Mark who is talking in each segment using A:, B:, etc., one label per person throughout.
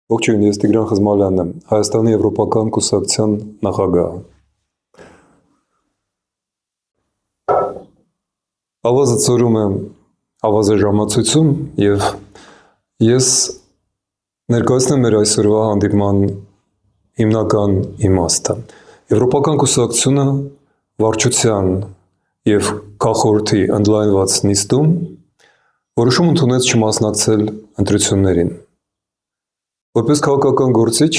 A: Ողջույն, ես Տիգրան Խզմալյանն եմ, Հայաստանի Եվրոպական կուսակցության նախագահը։ Ավազը ծորում եմ ավազե ժամացույցում և ես ներկայացնեմ մեր այսօրվա հանդիպման հիմնական իմաստը։ Եվրոպական կուսակցությունը վարչության և քաղխորհրդի ընդլայնված նիստում որոշում ընդունեց չմասնակցել ընտրություններին։ Որպես քաղաքական գործիչ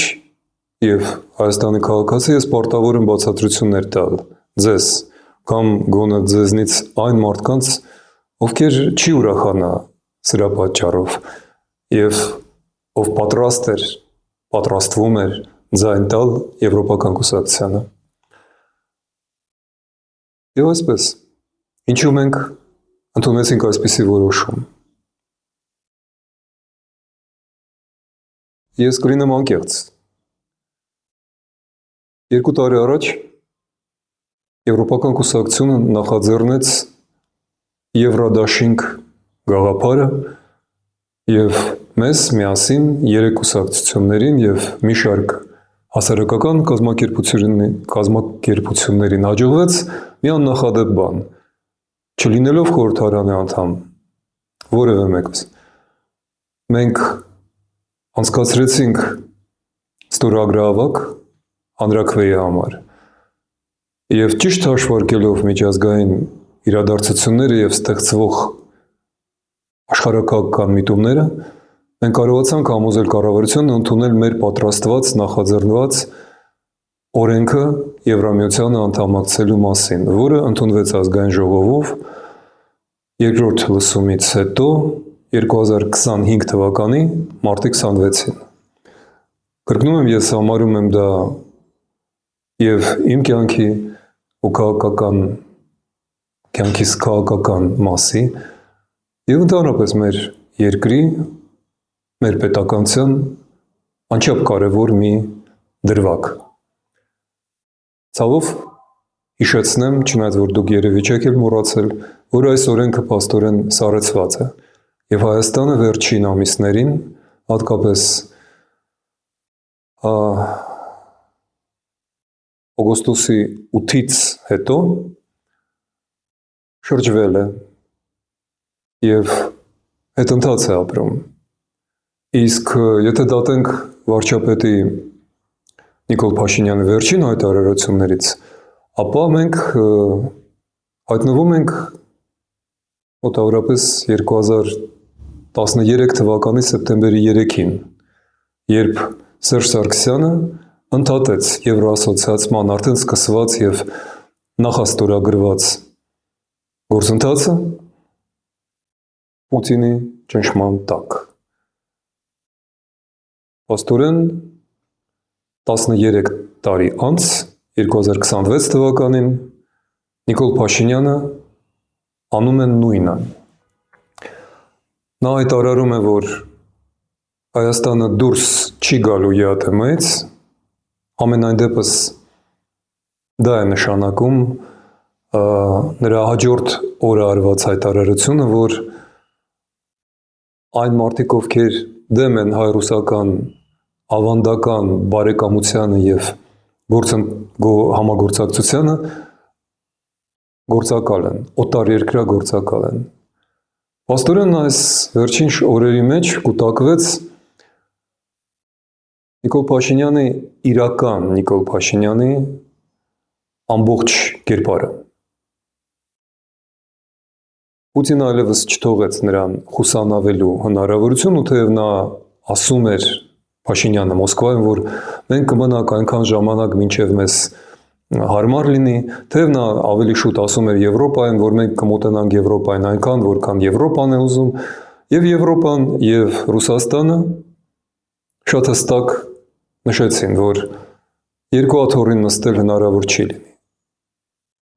A: և Հայաստանի քաղաքացի ես պարտավոր եմ բացատրություններ տալ ձեզ կամ գոնե ձեզնից այն մարդկանց, ովքեր չի ուրախանա սրա պատճառով և ով պատրաստվում էր ձայն տալ Եվրոպական կուսակցությանը։ Եվ այսպես, ինչու մենք ընդունեցինք այսպիսի որոշում։ Ես կլինեմ անկեղծ։ 2 տարի առաջ Եվրոպական կուսակցությունը նախաձեռնեց Եվրադաշինք գաղափարը և մեզ միասին 3 կուսակցություններին և մի շարք հասարակական կազմակերպություններին հաջողվեց մի աննախադեպ բան, չլինելով խորհրդարանի անդամ որևէ մեկս, մենք անցկացրեցինք ստորագրավակ հանրաքվեի համար և ճիշտ հաշվարկելով միջազգային իրադարձությունները և ստեղծվող աշխարհաքաղաքական միտումները, մենք կարողացանք համոզել կառավարությանն ընդունել մեր պատրաստված, նախաձեռնված օրենքը Եվրամիությանը անդամակցելու մասին, որը ընդունվեց ազգային ժողովով երկրորդ լսումից հետո 2025 թվականի մարտի 26-ին։ Կրկնում եմ, ես համարում եմ դա և իմ կյանքի ու կյանքիս քաղաքական մասի և ընդհանրապես մեր երկրի, մեր պետականության անչափ կարևոր մի դրվագ։ Ցավով հիշեցնեմ, չնայած որ դուք երևի չեք էլ մոռացել, որ այս օրենքը փաստորեն սառեցված է և Հայաստանը վերջին ամիսներին, հատկապես օգոստոսի 8-ից հետո շրջվել է և հետընթաց է ապրում։ Իսկ եթե դատենք վարչապետի Նիկոլ Փաշինյանի վերջին հայտարարություններից, ապա մենք հայտնվում ենք մոտավորապես 2013 թվականի սեպտեմբերի 3-ին, երբ Սերժ Սարգսյանը ընդհատեց Եվրոասոցիացման արդեն սկսված և նախաստորագրված գործընթացը Պուտինի ճնշման տակ։ Փաստորեն 13 տարի անց, 2026 թվականին, Նիկոլ Փաշինյանը անում է նույնը։ Նա հայտարարում է, որ Հայաստանը դուրս չի գալու ԵԱՏՄ-ից, համենայն դեպս դա է նշանակում նրա հաջորդ օրը արված հայտարարությունը, որ այն մարդիկ, ովքեր դեմ են հայ-ռուսական ավանդական բարեկամությանը և համագործակցությանը, գործակալ են, օտարերկրյա գործակալ են։ Փաստորեն այս վերջին օրերի մեջ կուտակվեց Նիկոլ Փաշինյանի իրական Նիկոլ Փաշինյանի ամբողջ կերպարը։ Պուտինը այլևս չթողեց նրան խուսանավելու հնարավորություն, ու թեև նա ասում էր Փաշինյանը Մոսկվայում, որ մենք կմնանք այնքան ժամանակ, մինչև մեզ հարմար լինի, թեև նա ավելի շուտ ասում էր Եվրոպային, որ մենք կմոտենանք Եվրոպային այնքան, որքան Եվրոպան է ուզում, և Եվրոպան և Ռուսաստանը շատ հստակ նշեցին, որ երկու աթոռին նստել հնարավոր չի լինի։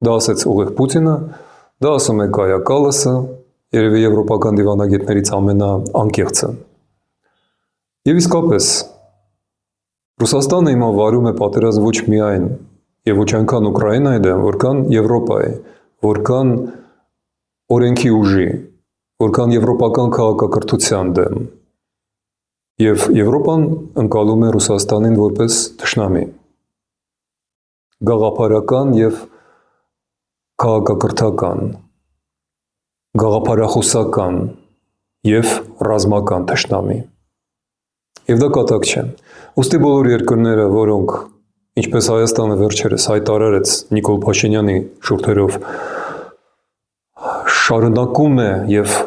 A: Դա ասեց ուղիղ Պուտինը, դա ասում է Կայա Կալասը, երևի եվրոպական դիվանագետներից ամենաանկեղծը։ Եվ իսկապես, Ռուսաստանը հիմա վարում է պատերազմ ոչ միայն և ոչ այնքան Ուկրաինայի դեմ, որքան Եվրոպայի, որքան օրենքի ուժի, որքան եվրոպական քաղաքակրթության դեմ։ Եվ Եվրոպան ընկալում է Ռուսաստանին որպես թշնամի, գաղափարական և քաղաքակրթական, գաղափարախոսական և ռազմական թշնամի։ Եվ դա կատակ չէ։ Ուստի բոլոր երկրները, որոնք, ինչպես Հայաստանը վերջերս հայտարարեց Նիկոլ Փաշինյանի շուրթերով, շարունակում է և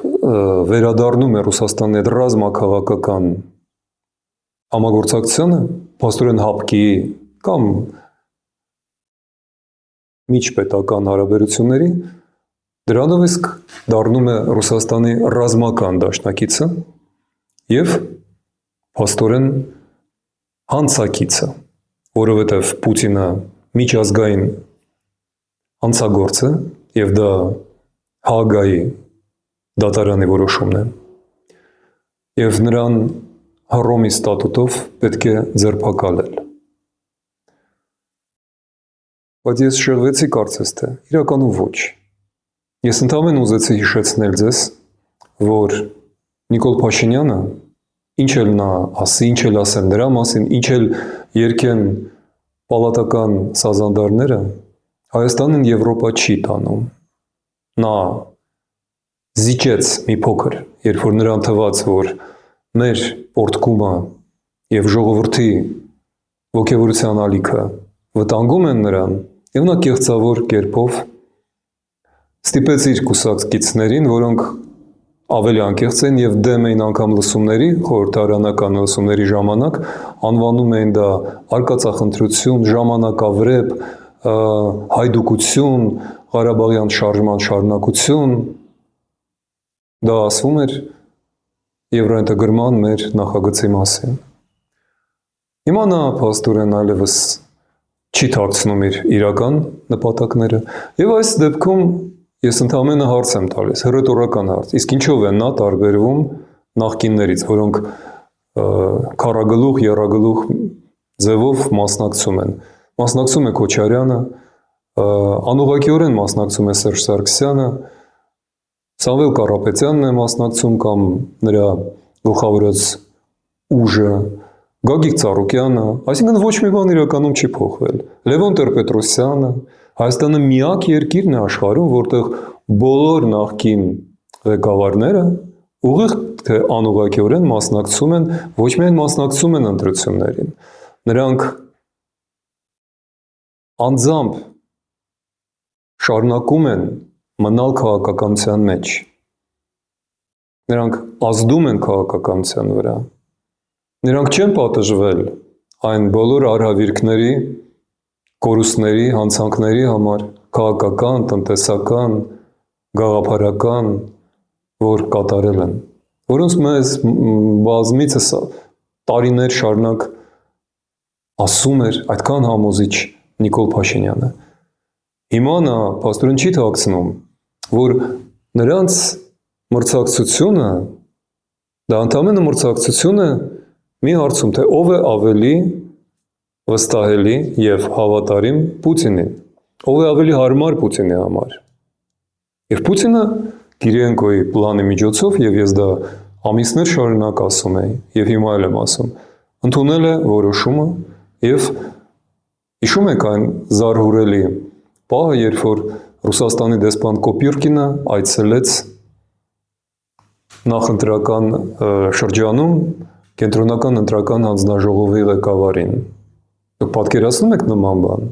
A: վերադառնում է Ռուսաստանի հետ ռազմաքաղաքական համագործակցությանը, փաստորեն հապկի կամ միջպետական հարաբերությունների, դրանով իսկ դառնում է Ռուսաստանի ռազմական դաշնակիցը և փաստորեն հանցակիցը, որովհետև Պուտինը միջազգային հանցագործ է և դա Հաագայի դատարանի որոշումն է և նրան Հռոմի ստատուտով պետք է ձերբակալել։ Բայց ես շեղվեցի կարծես թե, իրականում ոչ։ Ես ընդամենը ուզեցի հիշեցնել ձեզ, որ Նիկոլ Փաշինյանը, ինչ էլ նա ասի, ինչ էլ ասեն նրա մասին, ինչ էլ երգեն պալատական սազանդարները, Հայաստանին Եվրոպա չի տանում։ Նա զիջեց մի փոքր, երբ որ նրան թվաց, որ մեր պոռթկումը և ժողովրդի ոգևորության ալիքը վտանգում են նրան, և նա կեղծավոր կերպով ստիպեց իր կուսակցիներին, որոնք ավելի անկեղծ էին և դեմ էին անգամ լսումների, խորհրդարանական լսումների ժամանակ, անվանում էին դա արկածախնդրություն, ժամանակավրեպ, հայդուկություն, Ղարաբաղյան շարժման շարունակություն, դա ասվում էր եվրոինտեգրման մեր նախագծի մասին։ Հիմա նա փաստորեն այլևս չի թաքցնում իր իրական նպատակները, և այս դեպքում ես ընդամենը հարց եմ տալիս, հռետորական հարց, իսկ ինչով է նա տարբերվում նախկիններից, որոնք քառագլուխ, եռագլուխ ձևով մասնակցում են։ Մասնակցում է Քոչարյանը, անուղղակիորեն մասնակցում է Սերժ Սարգսյանը, Սամվել Կարապետյանն է մասնակցում կամ նրա գլխավորած ուժը, Գագիկ Ծառուկյանը, այսինքն ոչ մի բան իրականում չի փոխվել։ Լևոն Տեր-Պետրոսյանը, Հայաստանը միակ երկիրն է աշխարհում, որտեղ բոլոր նախկին ղեկավարները ուղիղ թե անուղղակիորեն մասնակցում են, ոչ միայն մասնակցում են ընտրություններին, նրանք անձամբ շարունակում են մնալ քաղաքականության մեջ, նրանք ազդում են քաղաքականության վրա, նրանք չեն պատժվել այն բոլոր արհավիրքների, կորուստների, հանցանքների համար, քաղաքական, տնտեսական, գաղափարական, որ կատարել են, որոնց մեզ բազմիցս տարիներ շարունակ ասում էր այդքան համոզիչ Նիկոլ Փաշինյանը։ Հիմա նա փաստորեն չի թաքցնում, որ նրանց մրցակցությունը, դա ընդամենը մրցակցություն է մի հարցում, թե ով է ավելի վստահելի և հավատարիմ Պուտինին, ով է ավելի հարմար Պուտինի համար։ Եվ Պուտինը Կիրիենկոյի պլանի միջոցով, և ես դա ամիսներ շարունակ ասում էի, և հիմա էլ եմ ասում, ընդունել է որոշումը և հիշում եք այն զարհուրելի պահը, երբ որ Ռուսաստանի դեսպան Կոպյուրկինը այցելեց նախընտրական շրջանում կենտրոնական ընտրական հանձնաժողովի ղեկավարին։ Դուք պատկերացնում եք նման բան։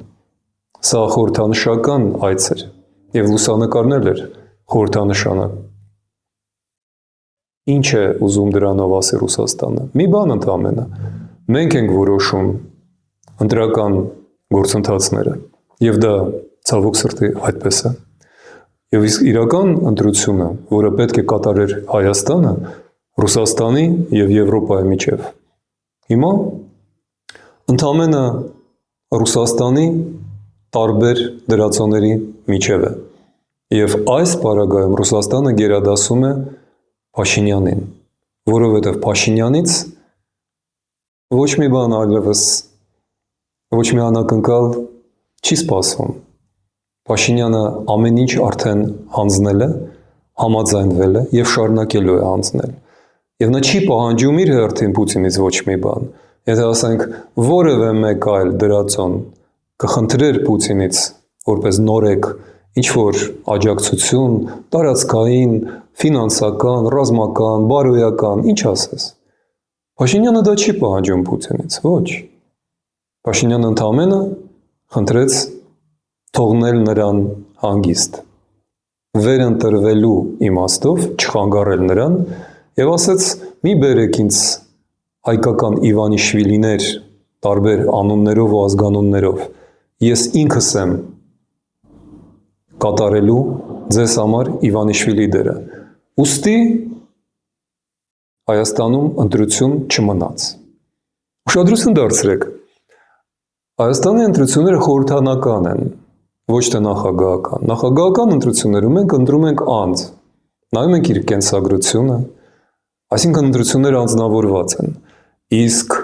A: Սա խորհրդանշական այց էր և լուսանկարներ էր խորհրդանշանը։ Ինչ է ուզում դրանով ասի Ռուսաստանը։ Մի բան ընդամենը։ Մենք ենք որոշում ընտրական գործընթացները, և դա ցավոք սրտի այդպես է։ Եվ իսկ իրական ընտրությունը, որը պետք է կատարեր Հայաստանը, Ռուսաստանի և Եվրոպայի միջև, հիմա ընդամենը Ռուսաստանի տարբեր դրացոների միջև է։ Եվ այս պարագայում Ռուսաստանը գերադասում է Փաշինյանին, որովհետև Փաշինյանից ոչ մի բան այլևս, ոչ մի անակնկալ չի սպասվում։ Փաշինյանը ամեն ինչ արդեն հանձնել է, համաձայնվել է և շարունակելու է հանձնել։ Եվ նա չի պահանջում իր հերթին Պուտինից ոչ մի բան։ Եթե ասենք որևէ մեկ այլ դրածոն կխնդրեր Պուտինից որպես նորեկ ինչ-որ աջակցություն, տարածքային, ֆինանսական, ռազմական, բարոյական, ինչ ասես։ Փաշինյանը դա չի պահանջում Պուտինից, ոչ։ Փաշինյանը ընդամենը խնդրեց թողնել նրան հանգիստ, վերընտրվելու իմաստով չխանգարել նրան եւ ասեց՝ մի բերեք ինձ հայկական Իվանիշվիլիներ տարբեր անուններով ու ազգանուններով, ես ինքս եմ կատարելու ձեզ համար Իվանիշվիլի դերը։ Ուստի Հայաստանում ընտրություն չմնաց։ Ուշադրություն դարձրեք, Հայաստանի ընտրությունները խորհրդանական են, ոչ թե նախագահական։ Նախագահական ընտրություններում մենք ընտրում ենք անձ, նայում ենք իր կենսագրությունը, այսինքն ընտրությունները անձնավորված են, իսկ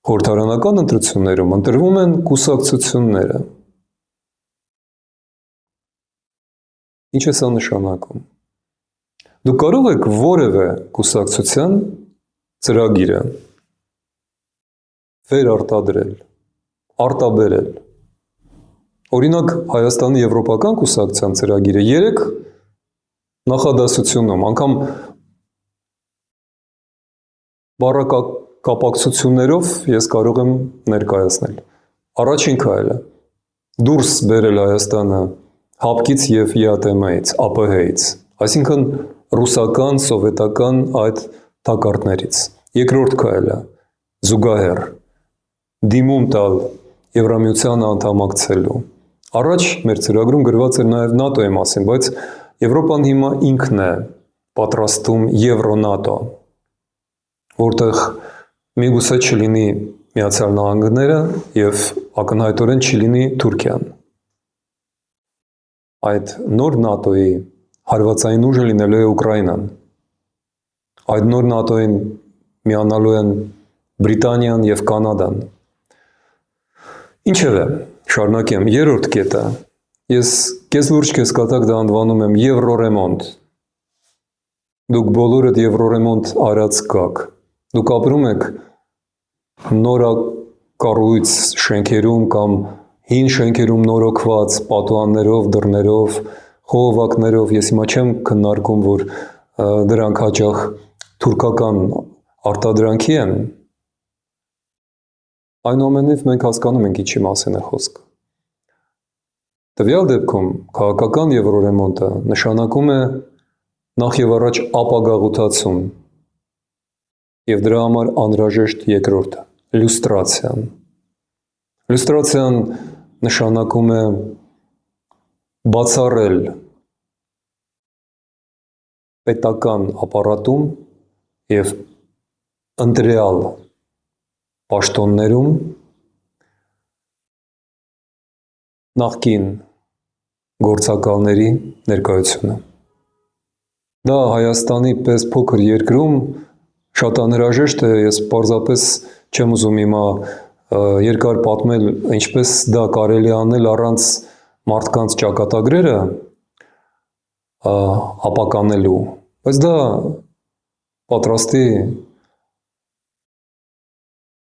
A: խորհրդարանական ընտրություններում ընտրվում են կուսակցությունները։ Ինչ է սա նշանակում։ Դուք կարող եք որևէ կուսակցության ծրագիրը վերարտադրել, արտաբերել։ Օրինակ Հայաստանի Եվրոպական կուսակցության ծրագիրը 3 նախադասությունում, անգամ բառակապակցություններով ես կարող եմ ներկայացնել։ Առաջին քայլը դուրս բերել Հայաստանը ՀԱՊԿ-ից եւ ԵԱՏՄ-ից, ԱՊՀ-ից, այսինքն ռուսական, սովետական այդ թակարդներից։ Երկրորդ քայլը զուգահեռ դիմում տալ Եվրամիությանը անդամակցելու։ Առաջ մեր ծրագրում գրված էր նաև ՆԱՏՕ-ի մասին, բայց Եվրոպան հիմա ինքն է պատրաստում Եվրո-ՆԱՏՕ, որտեղ միգուցե չլինի Միացյալ Նահանգները եւ ակնհայտորեն չլինի Թուրքիան։ Այդ նոր ՆԱՏՕ-ի հարվածային ուժը լինելու է Ուկրաինան։ Այդ նոր ՆԱՏՕ-ին միանալու են Բրիտանիան եւ Կանադան։ Ինչևէ, շարունակեմ, երրորդ կետը, ես կես լուրջ կես կատակ դա անվանում եմ Եվրորեմոնտ։ Դուք բոլորդ Եվրորեմոնտ արած կաք, դուք ապրում եք նորակառույց շենքերում կամ հին շենքերում նորոգված պատուհաններով, դռներով, խողովակներով, ես հիմա չեմ քննարկում, որ դրանք հաճախ թուրքական արտադրանքի են, այնուամենայնիվ մենք հասկանում ենք ինչի մասին է խոսքը։ Տվյալ դեպքում քաղաքական եվրորեմոնտը նշանակում է նախ եւ առաջ ապագաղութացում եւ դրա համար անհրաժեշտ երկրորդը՝ լյուստրացիան։ Լյուստրացիան նշանակում է բացառել պետական ապարատում եւ ընտրյալ պաշտոններում նախկին գործակալների ներկայությունը։ Դա Հայաստանի պես փոքր երկրում շատ անհրաժեշտ է, ես պարզապես չեմ ուզում հիմա երկար պատմել, ինչպես դա կարելի անել առանց մարդկանց ճակատագրերը ապականելու, բայց դա պատրաստի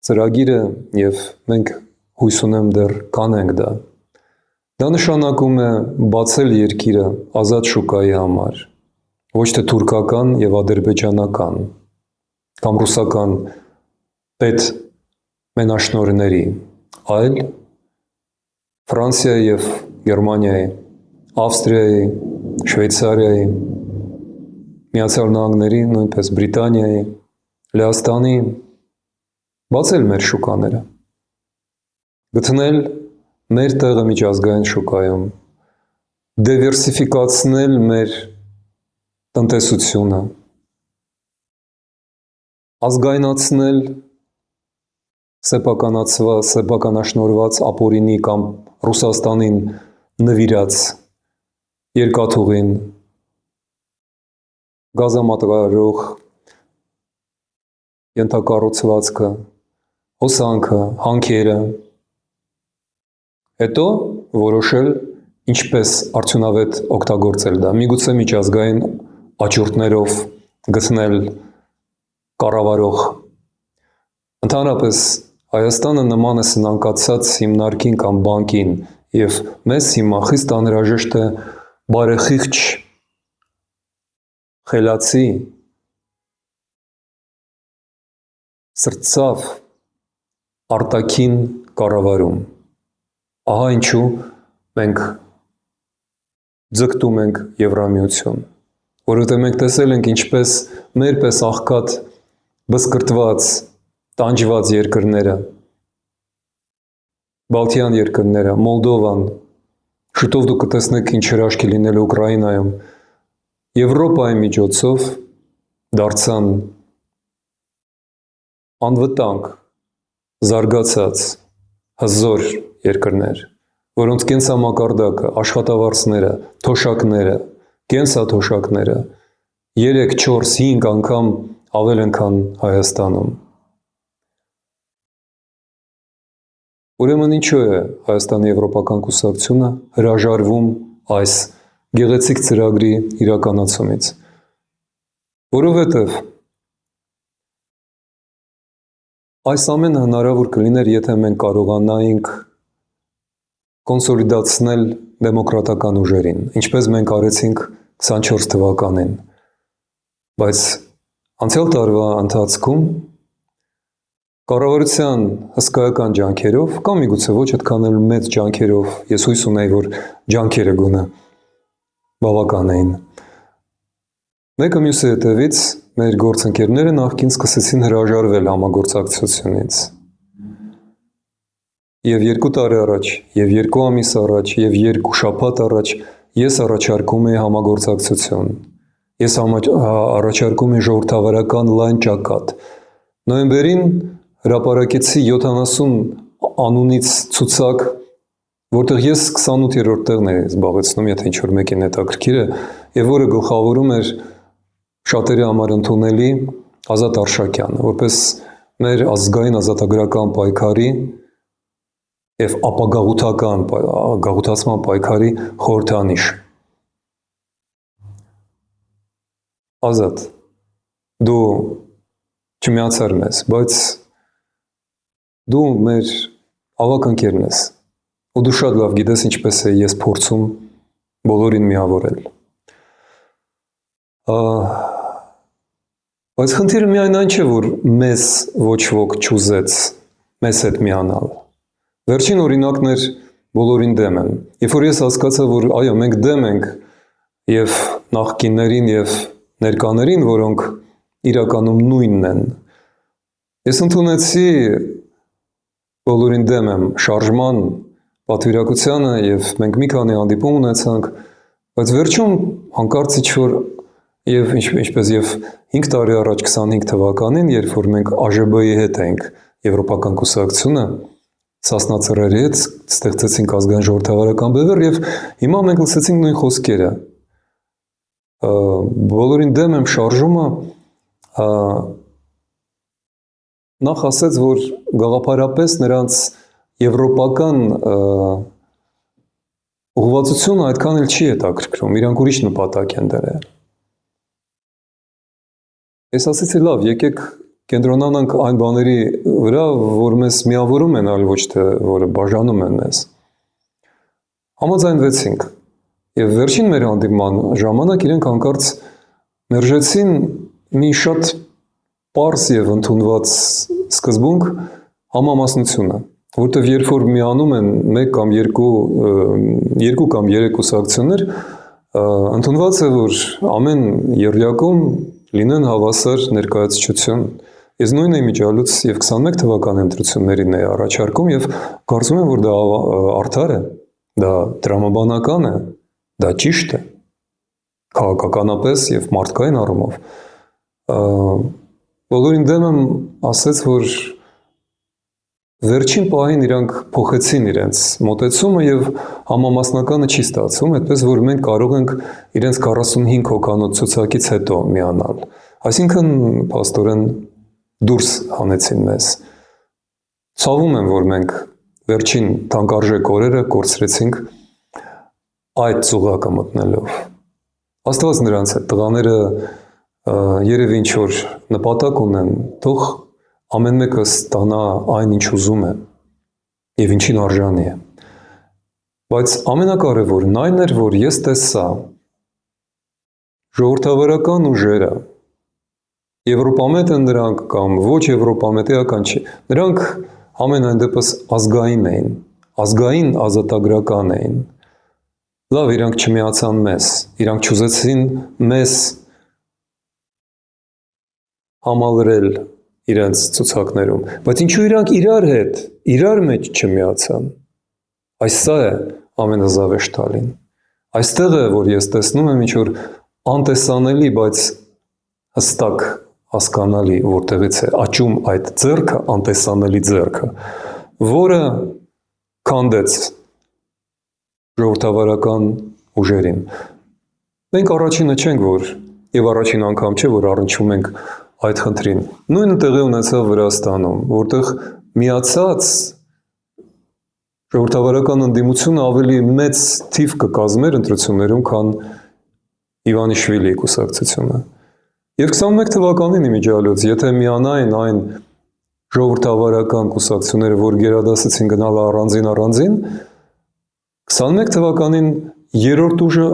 A: ծրագիրը եւ մենք հույս ունեմ դեռ կանենք դա։ Դա նշանակում է բացել երկիրը ազատ շուկայի համար, ոչ թե թուրքական եւ ադրբեջանական կամ ռուսական պետ մենաշնորհների, այլ Ֆրանսիայի եւ Գերմանիայի, Ավստրիայի, Շվեյցարիայի, Միացյալ Նահանգների, նույնպես Բրիտանիայի, Լեհաստանի բացել մեր շուկաները, գտնել մեր տեղը միջազգային շուկայում, դիվերսիֆիկացնել մեր տնտեսությունը, ազգայնացնել սեփականաշնորհված ապօրինի կամ Ռուսաստանին նվիրած երկաթուղին, գազամատղարող ենթակառուցվածքը, հոսանքը, հանքերը, հետո որոշել ինչպես արդյունավետ օգտագործել դա, միգուցե միջազգային աճուրդներով գտնել կառավարող։ Ընդհանրապես Հայաստանը նման է սնանկացած հիմնարկին կամ բանկին, եւ մեզ հիմա խիստ անհրաժեշտ է բարեխիղճ, խելացի, սրտացավ արտաքին կառավարում։ Ահա ինչու մենք ձգտում ենք Եվրամիություն, որովհետև մենք տեսել ենք ինչպես մեր պես աղքատ, բսկրտված, տանջված երկրները, Բալթյան երկրները, Մոլդովան, շուտով դուք կտեսնեք ինչ հրաշք է լինել Ուկրաինայում, Եվրոպայի միջոցով դարձան անվտանգ, զարգացած, հզոր երկրներ, որոնց կենսամակարդակը, աշխատավարձները, թոշակները, կենսաթոշակները 3, 4, 5 անգամ ավել են, քան Հայաստանում։ Ուրեմն ինչու է Հայաստանի Եվրոպական կուսակցությունը հրաժարվում այս գեղեցիկ ծրագրի իրականացումից։ Որովհետև այս ամենը հնարավոր կլիներ, եթե մենք կարողանայինք կոնսոլիդացնել դեմոկրատական ուժերին, ինչպես մենք արեցինք 24 թվականին, բայց անցյալ տարվա ընթացքում կառավարության հսկայական ջանքերով, կամ միգուցե ոչ այդքան էլ մեծ ջանքերով, ես հույս ունեի, որ ջանքերը գոնե բավական էին, մեկը մյուսի հետևից մեր գործընկերները նախկին սկսեցին հրաժարվել համագործակցությունից։ Եվ 2 տարի առաջ, եւ 2 ամիս առաջ, եւ 2 շաբաթ առաջ ես առաջարկում էի համագործակցություն։ Ես առաջարկում էի ժողովրդավարական լայն ճակատ։ Նոյեմբերին հրապարակեցի 70 անունից ցուցակ, որտեղ ես 28-րդ տեղն էի զբաղեցնում, եթե ինչ-որ մեկին հետաքրքիր է, եւ որը գլխավորում էր շատերի համար ընդունելի Ազատ Արշակյանը, որպես մեր ազգային ազատագրական պայքարի եւ ապագաղութացման պայքարի խորհրդանիշ։ Ազատ, դու չմիացար մեզ, բայց դու մեր ավակ ընկերն ես, ու դու շատ լավ գիտես ինչպես է ես փորձում բոլորին միավորել։ Բայց խնդիրը միայն այն չէ, որ մեզ ոչ ոք չուզեց մեզ հետ միանալ։ Վերջին օրինակն էր բոլորին դեմ են։ Երբ որ ես հասկացա, որ այո, մենք դեմ ենք եւ նախկիններին եւ ներկաներին, որոնք իրականում նույնն են, ես ընդունեցի բոլորին դեմ եմ շարժման պատվիրակությանը եւ մենք մի քանի հանդիպում ունեցանք, բայց վերջում հանկարծ ինչ-որ եւ ինչպես եւ 5 տարի առաջ 25 թվականին, երբ որ մենք ԱԺԲ-ի հետ էինք Եվրոպական կուսակցությունը, Սասնա Ծռերի հետ ստեղծեցինք ազգային ժողովրդավարական բևեռ եւ հիմա մենք լսեցինք նույն խոսքերը։ Բոլորին դեմ եմ շարժումը նախ ասեց, որ գաղափարապես նրանց եվրոպական ուղղվածությունը այդքան էլ չի հետաքրքրում, իրանք ուրիշ նպատակ են դրել։ Ես ասեցի լավ, եկեք կենտրոնանանք այն բաների վրա, որ մեզ միավորում են, այլ ոչ թե որը բաժանում են մեզ։ Համաձայնվեցինք եւ վերջին մեր հանդիպման ժամանակ իրենք հանկարծ մերժեցին մի շատ պարզ եւ ընդունված սկզբունք համամասնությունը, որտեղ երբ որ միանում են 1 կամ 2 կամ 3 կուսակցություններ, ընդունված է, որ ամեն եռյակում լինեն հավասար ներկայացուցչություն։ Ես նույն իմիջիալուց եւ 21 թվականի ընտրություններին էի առաջարկում եւ կարծում եմ, որ դա արդար է, դա տրամաբանական է, դա ճիշտ է, քաղաքականապես եւ մարդկային առումով։ Բոլորին դեմ եմ ասեց, որ վերջին պահին իրանք փոխեցին իրենց մոտեցումը եւ համամասնականը չի ստացվում, այդպես որ մենք կարող ենք իրենց 45 հոգանոց ցուցակից հետո միանալ։ Այսինքն, փաստորեն դուրս հանեցին մեզ։ Ցավում եմ, որ մենք վերջին թանկարժեք օրերը կորցրեցինք այդ ծուղակը մտնելով։ Աստված նրանց հետ, տղաները երևի ինչ որ նպատակ ունեն, թող ամեն մեկը ստանա այն, ինչ ուզում է եւ ինչին արժանի է։ Բայց ամենակարևորն այն էր, որ ես տեսա ժողովրդավարական ուժերը, եվրոպամետ են նրանք կամ ոչ եվրոպամետեական չի, նրանք ամենայն դեպս ազգային էին, ազգային ազատագրական էին։ Լավ, իրանք չմիացան մեզ, իրանք չուզեցին մեզ համալրել իրենց ցուցակներում, բայց ինչու իրանք իրար մեջ չմիացան։ Այս սա է ամենազավեշտալին։ Այստեղ է, որ ես տեսնում եմ ինչ-որ անտեսանելի, բայց հստակ հասկանալի, որտեղից է աճում այդ ձեռքը, անտեսանելի ձեռքը, որը քանդեց ժողովրդավարական ուժերին։ Մենք առաջինը չենք, որ եւ առաջին անգամ չէ, որ առնչվում ենք այդ խնդրին։ Նույնը տեղի ունեցավ Վրաստանում, որտեղ միացած ժողովրդավարական ընդդիմությունը ավելի մեծ թիվ կկազմեր ընտրություններում, քան Իվանիշվիլիի կուսակցությունը։ Եվ 21 թվականին իմիջիալոց, եթե միանային այն ժողովրդավարական կուսակցությունները, որ գերադասեցին գնալ առանձին, 21 թվականին երրորդ ուժը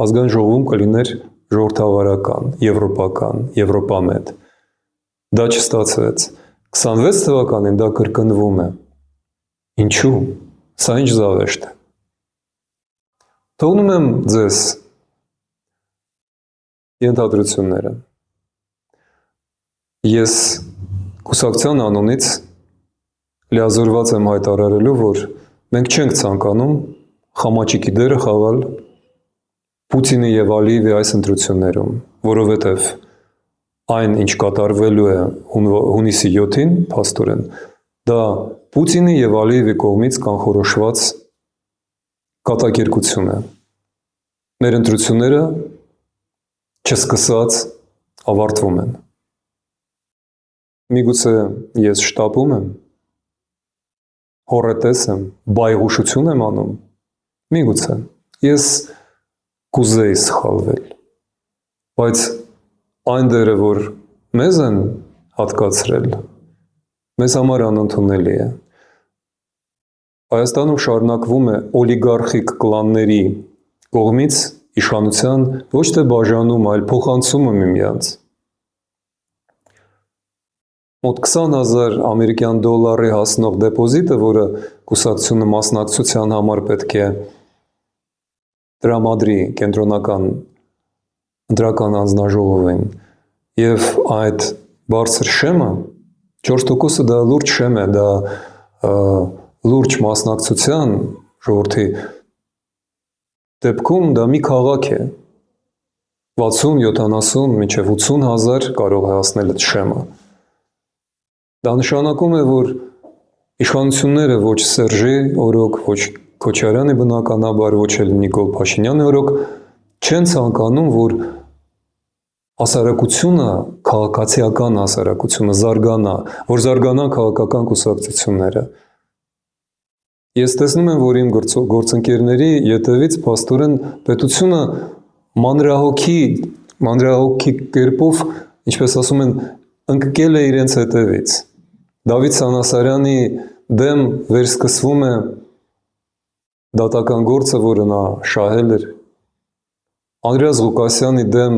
A: ազգային ժողովում կլիներ ժողովրդավարական, եվրոպական, եվրոպամետ։ Դա չստացվեց։ 26 թվականին դա կրկնվում է։ Ինչու՞։ Սա ինչ զավեշտ է։ Թողնում եմ ձեզ ենթադրությունները։ Ես կուսակցության անունից լիազորված եմ հայտարարելու, որ մենք չենք ցանկանում խամաճիկի դերը խաղալ Պուտինի եւ Ալիևի այս ընտրություններում, որովհետեւ այն, ինչ կատարվելու է հունիսի 7-ին, փաստորեն, դա Պուտինի եւ Ալիևի կողմից կանխորոշված կատակերգություն է։ Մեր ընտրությունները չսկսած ավարտվում են։ Միգուցե ես շտապում եմ, հոռետես եմ, բայղուշություն եմ անում, միգուցե ես կուզեի սխալվել, բայց այն դերը, որ մեզ են հատկացրել, մեզ համար անընդունելի է։ Հայաստանում շարունակվում է օլիգարխիկ կլանների կողմից իշխանության ոչ թե բաժանում, այլ փոխանցումը միմյանց։ Մոտ 20,000 ամերիկյան դոլարի հասնող դեպոզիտը, որը կուսակցությունը մասնակցության համար պետք է տրամադրի կենտրոնական ընտրական անձնաժողովին, եւ այդ բարձր շեմը 4%-ը դա լուրջ շեմ է, դա լուրջ մասնակցության ժողովրդի դեպքում դա մի քաղաք է, 60, 70, մինչև 80,000 կարող է հասնել այդ շեմը։ Դա նշանակում է, որ իշխանությունները ոչ Սերժի օրոք, ոչ Քոչարյանի բնականաբար, ոչ էլ Նիկոլ Փաշինյանի օրոք չեն ցանկանում, որ հասարակությունը, քաղաքացիական հասարակությունը զարգանա, որ զարգանան քաղաքական կուսակցությունները։ Ես տեսնում եմ, որ իմ գործընկերների ետևից փաստորեն պետությունը մանրահոգի կերպով, ինչպես ասում են, ընկել է իրենց հետևից։ Դավիթ Սանասարյանի դեմ վերսկսվում է դատական գործը, որը նա շահել էր։ Անդրեաս Ղուկասյանի դեմ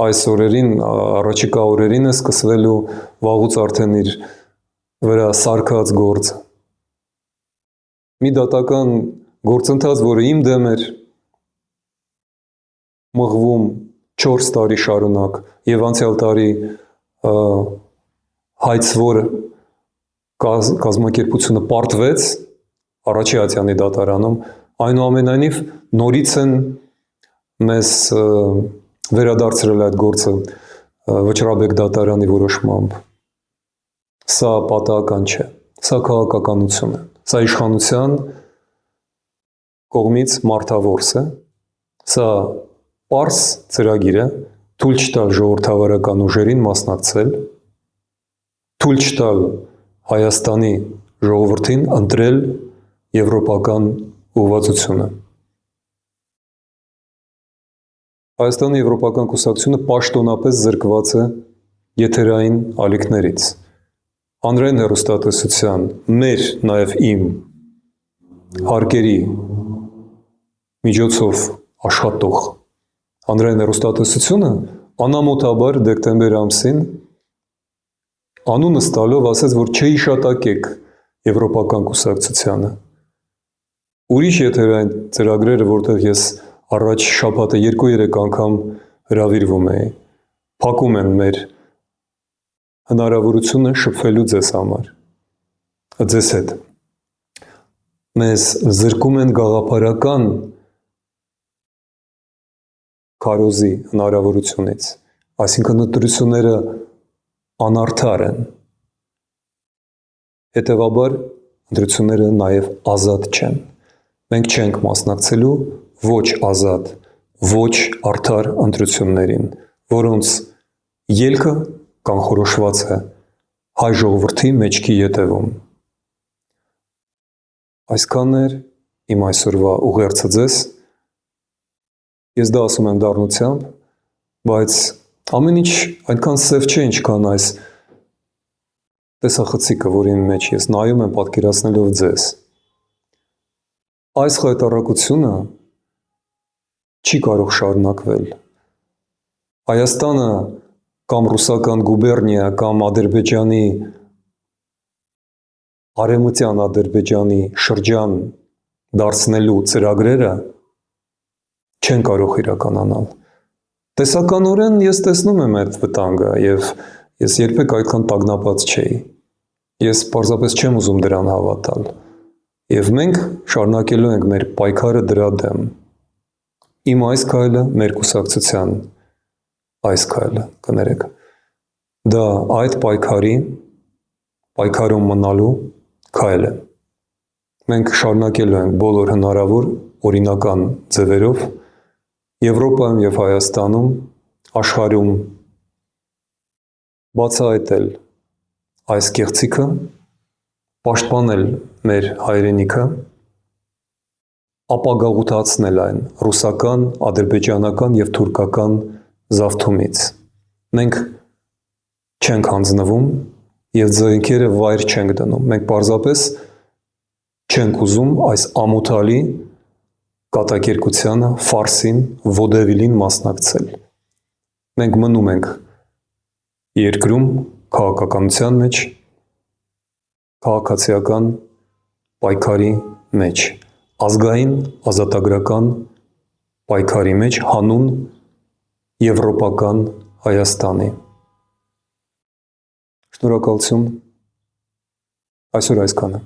A: այս օրերին, առաջիկա օրերին է սկսվելու վաղուց արդեն իր վրա սարքած գործը։ Մի դատական գործընթաց, որը իմ դեմ էր մղվում 4 տարի շարունակ եւ անցյալ տարի հայցվոր կազմակերպությունը պարտվեց Առաջի Ատյանի դատարանում, այնուամենայնիվ նորից են մեզ վերադարձրել այդ գործը Վճռաբեկ դատարանի որոշմամբ։ Սա պատահական չէ, սա քաղաքականություն է, սա իշխանության կողմից մարտավորս է, սա պարզ ծրագիր է, թույլ չտալ ժողովրդավարական ուժերին մասնակցել, թույլ չտալ Հայաստանի ժողովրդին ընտրել եվրոպական ուղղվածությունը։ Հայաստանի եվրոպական կուսակցությունը պաշտոնապես զրկված է եթերային ալիքներից։ Հանրային հեռուստատեսության, մեր, նաև իմ հարկերի միջոցով աշխատող հանրային հեռուստատեսությունը անամոթաբար դեկտեմբեր ամսին անունս տալով ասեց, որ չհիշատակեք եվրոպական կուսակցությանը։ Ուրիշ եթերային ծրագրերը, որտեղ ես առաջ շաբաթը 2-3 անգամ հրավիրվում էի, փակում են մեր հնարավորությունը շփվելու ձեզ համար, ձեզ հետ։ Մեզ զրկում են գաղափարական քարոզի հնարավորությունից, այսինքն ընտրությունները անարդար են, հետևաբար ընտրությունները նաև ազատ չեն։ Մենք չենք մասնակցելու ոչ ազատ, ոչ արդար ընտրություններին, որոնց ելքը կանխորոշված է հայ ժողովրդի մեջքի ետևում։ Այսքանն էր իմ այսօրվա ուղերձը ձեզ։ Ես դա ասում եմ դառնությամբ, բայց ամեն ինչ այնքան սև չէ, ինչքան այս տեսախցիկը, որի մեջ ես նայում եմ պատկերացնելով ձեզ։ Այս խայտառակությունը չի կարող շարունակվել։ Հայաստանը կամ ռուսական գուբերնիա կամ Ադրբեջանի արևմտյան Ադրբեջանի շրջան դարձնելու ծրագրերը չեն կարող իրականանալ։ Տեսականորեն ես տեսնում եմ այդ վտանգը եւ ես երբեք այդքան տագնապած չէի։ Ես պարզապես չեմ ուզում դրան հավատալ։ Եվ մենք շարունակելու ենք մեր պայքարը դրա դեմ։ Իմ այս քայլը մեր կուսակցության այս քայլը, կներեք, դա այդ պայքարում մնալու քայլ է։ Մենք շարունակելու ենք բոլոր հնարավոր օրինական ձևերով Եվրոպայում եւ Հայաստանում, աշխարհում բացահայտել այս կեղծիքը, պաշտպանել մեր հայրենիքը, ապագաղութացնել այն ռուսական, ադրբեջանական եւ թուրքական զավթումից։ Մենք չենք հանձնվում եւ ձեռքերը վայր չենք դնում։ Մենք պարզապես չենք ուզում այս ամոթալի կատակերգությանը, ֆարսին, ոդևիլին մասնակցել։ Մենք մնում ենք երկրում, քաղաքականության մեջ, քաղաքացիական պայքարի մեջ, ազգային ազատագրական պայքարի մեջ հանուն եվրոպական Հայաստանի։ Շնորհակալություն։ Այսօր այսքանը։